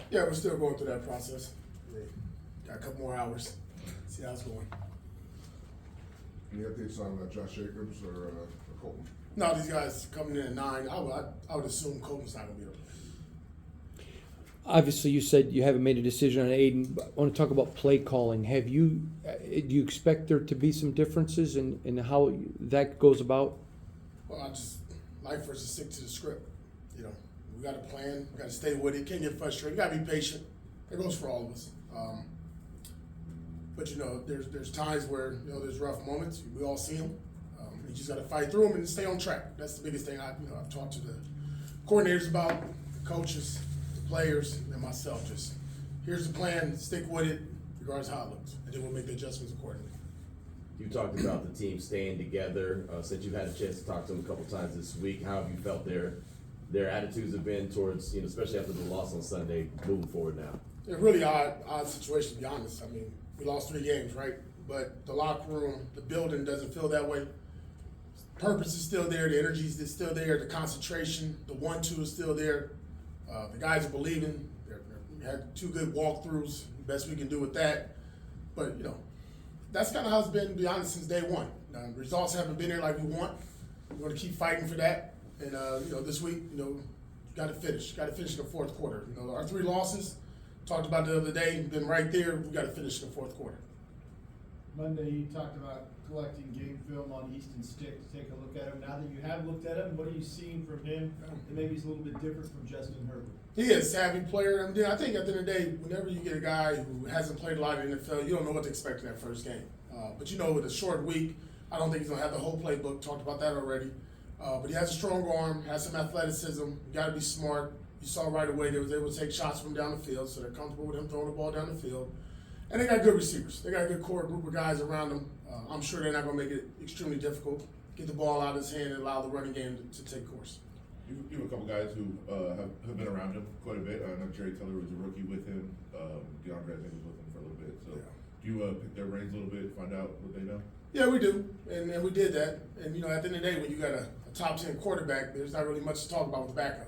Yeah, we're still going through that process. Yeah, got a couple more hours. See how it's going. Any updates on Josh Jacobs or Colton? No, these guys coming in at 9. I would assume Colton's not gonna be able to. Obviously, you said you haven't made a decision on Aiden, but I want to talk about play calling. Have you, do you expect there to be some differences in how that goes about? Well, I just like for us to stick to the script. You know, we got a plan. We got to stay with it. Can't get frustrated. You got to be patient. That goes for all of us. But you know, there's times where there's rough moments. We all see them. You just got to fight through them and stay on track. That's the biggest thing I've talked to the coordinators about, the coaches, the players, and myself. Just here's the plan. Stick with it, regardless of how it looks, and then we'll make the adjustments accordingly. You talked about the team staying together. Since you've had a chance to talk to them a couple times this week, how have you felt their attitudes have been towards, especially after the loss on Sunday, moving forward now? It's a really odd situation, to be honest. I mean, we lost 3 games, right? But the locker room, the building doesn't feel that way. Purpose is still there. The energy is still there. The concentration, the 1-2 is still there. The guys are believing. We had 2 good walkthroughs. Best we can do with that. But, that's kind of how it's been, to be honest, since day one. Results haven't been there like we want. We're going to keep fighting for that. And, this week, got to finish. Got to finish in the fourth quarter. Our 3 losses, talked about the other day, been right there. We got to finish in the fourth quarter. Monday, you talked about collecting game film on Easton Stick to take a look at him. Now that you have looked at him, what are you seeing from him that maybe he's a little bit different from Justin Herbert? He is a savvy player. I think at the end of the day, whenever you get a guy who hasn't played a lot in the NFL, you don't know what to expect in that first game. But with a short week, I don't think he's going to have the whole playbook. Talked about that already. But he has a strong arm, has some athleticism. You got to be smart. You saw right away they was able to take shots from down the field, so they're comfortable with him throwing the ball down the field. And they got good receivers. They got a good core group of guys around them. I'm sure they're not going to make it extremely difficult. Get the ball out of his hand and allow the running game to take course. You have a couple guys who have been around him quite a bit. I know Jerry Tiller was a rookie with him. DeAndre, I think, was with him for a little bit. So do you pick their brains a little bit, find out what they know? Yeah, we do. And we did that. And, at the end of the day, when you got a top 10 quarterback, there's not really much to talk about with the backup.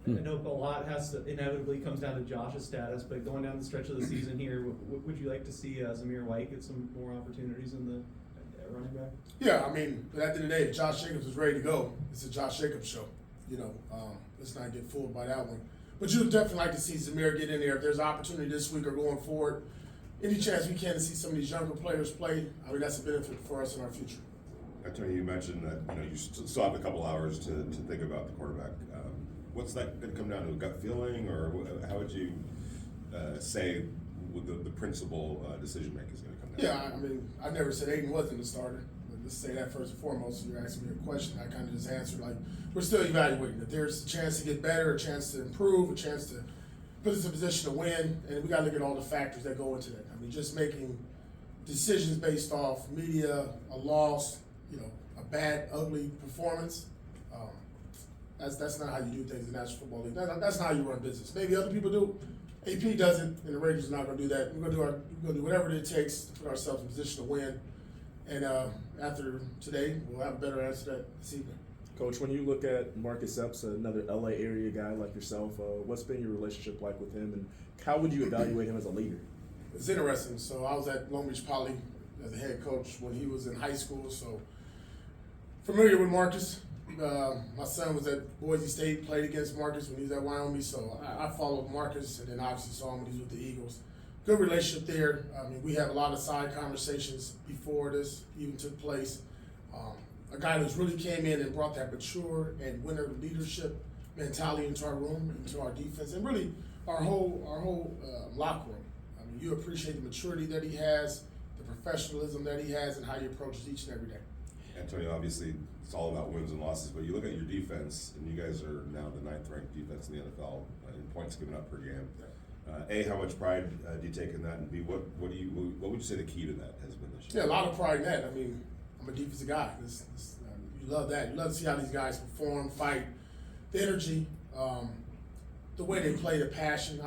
I know a lot inevitably comes down to Josh's status, but going down the stretch of the season here, would you like to see Zamir White get some more opportunities in the running back? Yeah, but at the end of the day, if Josh Jacobs is ready to go, it's a Josh Jacobs show. Let's not get fooled by that one. But you'd definitely like to see Zamir get in there. If there's an opportunity this week or going forward, any chance we can to see some of these younger players play, that's a benefit for us in our future. Tony, you mentioned that you still have a couple hours to think about the quarterback. What's that going to come down to? A gut feeling, or how would you say the principal decision making is going to come down? Yeah, I never said Aiden wasn't a starter. But let's say that first and foremost. You're asking me a question. I kind of just answered we're still evaluating. If there's a chance to get better, a chance to improve, a chance to put us in a position to win, and we got to look at all the factors that go into that. Just making decisions based off media, a loss, a bad, ugly performance. That's not how you do things in the National Football League. That's not how you run business. Maybe other people do. AP doesn't, and the Raiders are not going to do that. We're going to do whatever it takes to put ourselves in position to win. And after today, we'll have a better answer to that this evening. Coach, when you look at Marcus Epps, another LA area guy like yourself, what's been your relationship like with him, and how would you evaluate him as a leader? It's interesting. So I was at Long Beach Poly as a head coach when he was in high school, so familiar with Marcus. My son was at Boise State, played against Marcus when he was at Wyoming, so I followed Marcus, and then obviously saw him when he was with the Eagles. Good relationship there. We had a lot of side conversations before this even took place. A guy who's really came in and brought that mature and winner leadership mentality into our room, into our defense, and really our whole locker room. You appreciate the maturity that he has, the professionalism that he has, and how he approaches each and every day. Antonio, obviously, it's all about wins and losses, but you look at your defense, and you guys are now the 9th-ranked defense in the NFL in points given up per game. A, how much pride do you take in that, and B, what would you say the key to that has been this year? Yeah, a lot of pride in that. I'm a defensive guy. You love that. You love to see how these guys perform, fight, the energy, the way they play, the passion.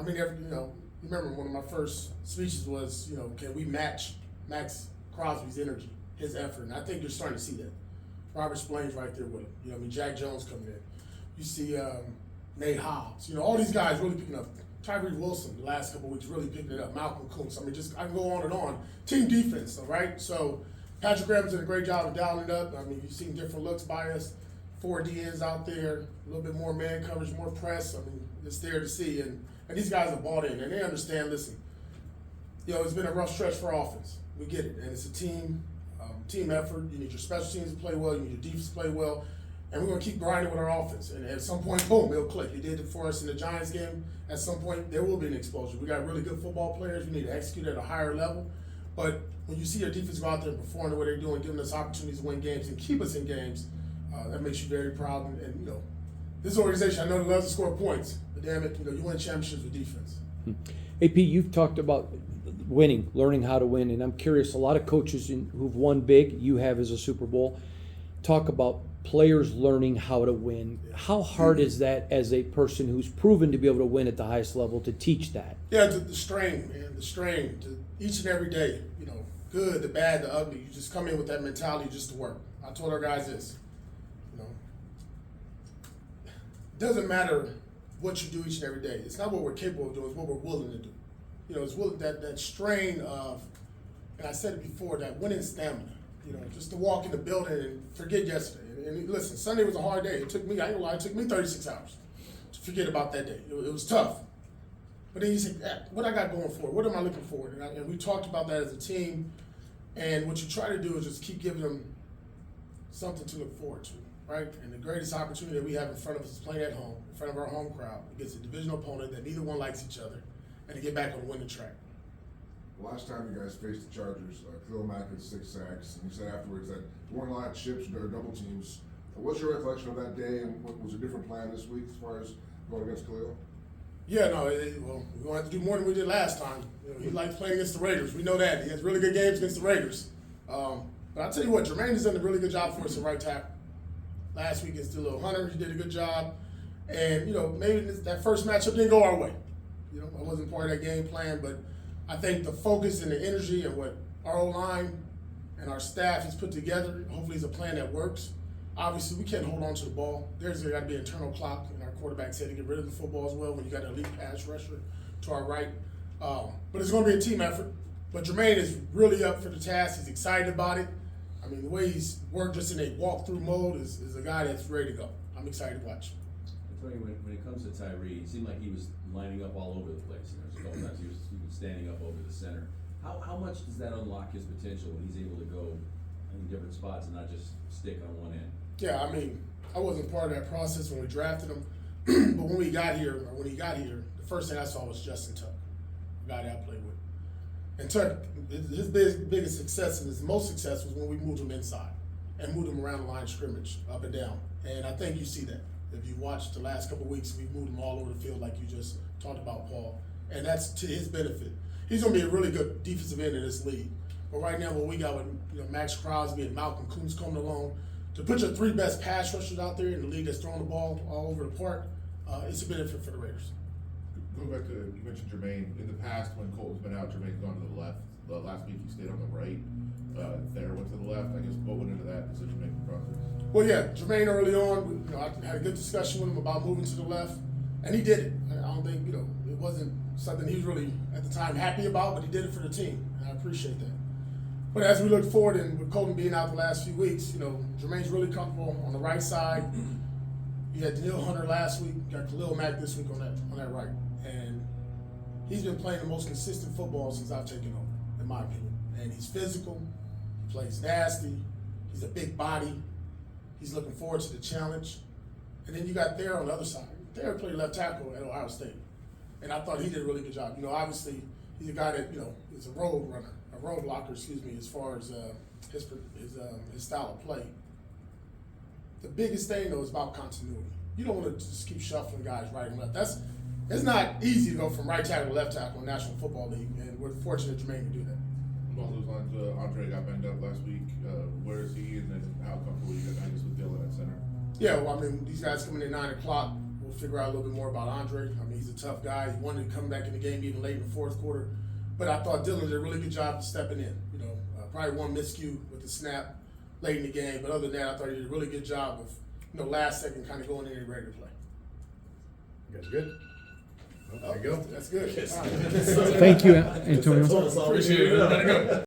Remember one of my first speeches was, can we match Max Crosby's energy, his effort? And I think you're starting to see that. Robert Splain's right there with him. Jack Jones coming in. You see Nate Hobbs. All these guys really picking up. Tyree Wilson the last couple of weeks really picking it up. Malcolm Kuntz. I mean, I can go on and on. Team defense, though, right? So Patrick Graham's did a great job of dialing it up. I mean, you've seen different looks by us. 4 DNs out there, a little bit more man coverage, more press. I mean, it's there to see. And these guys are bought in, and they understand, listen, it's been a rough stretch for offense. We get it. And it's a team effort. You need your special teams to play well. You need your defense to play well. And we're going to keep grinding with our offense. And at some point, boom, it'll click. It did it for us in the Giants game. At some point, there will be an explosion. We got really good football players. We need to execute at a higher level. But when you see your defense go out there and perform the way they're doing, giving us opportunities to win games and keep us in games, that makes you very proud. And this organization, I know they love to score points, but damn it, you win championships with defense. AP, you've talked about winning, learning how to win, and I'm curious, a lot of coaches who've won big, you have as a Super Bowl, talk about players learning how to win. How hard is that as a person who's proven to be able to win at the highest level to teach that? Yeah, the strain, man, the strain. Each and every day, good, the bad, the ugly. You just come in with that mentality just to work. I told our guys this, it doesn't matter what you do each and every day. It's not what we're capable of doing, it's what we're willing to do. It's that strain of, and I said it before, that winning stamina. Just to walk in the building and forget yesterday. And listen, Sunday was a hard day. It took me, I ain't gonna lie, it took me 36 hours to forget about that day. It was tough. But then you say, what I got going for? What am I looking for? And we talked about that as a team. And what you try to do is just keep giving them something to look forward to, right? And the greatest opportunity that we have in front of us is playing at home, in front of our home crowd, against a divisional opponent that neither one likes each other, and to get back on the winning track. Last time you guys faced the Chargers, Khalil Mack had 6 sacks, and you said afterwards that there weren't a lot of chips or double teams. What's your recollection of that day, and what was a different plan this week as far as going against Khalil? Yeah, no, well, we're going to have to do more than we did last time. He likes playing against the Raiders. We know that. He has really good games against the Raiders. But I'll tell you what, Jermaine has done a really good job for us at right tackle. Last week against Lil Hunter, he did a good job. And, maybe that first matchup didn't go our way. I wasn't part of that game plan, but I think the focus and the energy and what our O-line and our staff has put together, hopefully is a plan that works. Obviously, we can't hold on to the ball. There's got to be an internal clock in our quarterback's head to get rid of the football as well when you got an elite pass rusher to our right. But it's going to be a team effort. But Jermaine is really up for the task. He's excited about it. I mean, the way he's worked just in a walkthrough mode is a guy that's ready to go. I'm excited to watch. I tell you, when it comes to Tyree, it seemed like he was lining up all over the place. There's a couple times he was standing up over the center. How much does that unlock his potential when he's able to go in different spots and not just stick on one end? Yeah, I mean, I wasn't part of that process when we drafted him, but when he got here, the first thing I saw was Justin Tuck, a guy that I played with. And Tuck, his biggest success and his most success was when we moved him inside and moved him around the line of scrimmage, up and down. And I think you see that. If you watched the last couple of weeks, we've moved him all over the field like you just talked about, Paul. And that's to his benefit. He's going to be a really good defensive end in this league. But right now, what we got with Max Crosby and Malcolm Kuntz coming along, to put your 3 best pass rushers out there in the league that's throwing the ball all over the park, it's a benefit for the Raiders. Going back to, you mentioned Jermaine. In the past, when Colton's been out, Jermaine's gone to the left. The last week he stayed on the right. Thayer went to the left. I guess what went into that decision-making process? Well, yeah, Jermaine early on, I had a good discussion with him about moving to the left, and he did it. I don't think, it wasn't something he was really, at the time, happy about, but he did it for the team, and I appreciate that. But as we look forward, and with Colton being out the last few weeks, Jermaine's really comfortable on the right side. You had Daniil Hunter last week, got Khalil Mack this week on that right. And he's been playing the most consistent football since I've taken over, in my opinion. And he's physical, he plays nasty, he's a big body, he's looking forward to the challenge. And then you got Thayer on the other side. Thayer played left tackle at Ohio State. And I thought he did a really good job. Obviously, he's a guy that, is a road runner. A road blocker, as far as his style of play. The biggest thing, though, is about continuity. You don't want to just keep shuffling guys right and left. It's not easy to go from right tackle to left tackle in the National Football League, and we're fortunate Jermaine can do that. Along those lines, Andre got banged up last week. Where is he, and then how comfortable you guys with Dylan at center? Yeah, well, I mean, these guys coming in 9 o'clock. We'll figure out a little bit more about Andre. I mean, he's a tough guy. He wanted to come back in the game even late in the fourth quarter. But I thought Dylan did a really good job of stepping in. Probably one miscue with the snap late in the game. But other than that, I thought he did a really good job of, last second kind of going in and ready to play. You guys good? There you go. That's good. Yes. All right. Thank you, Antonio. That's all we need to know.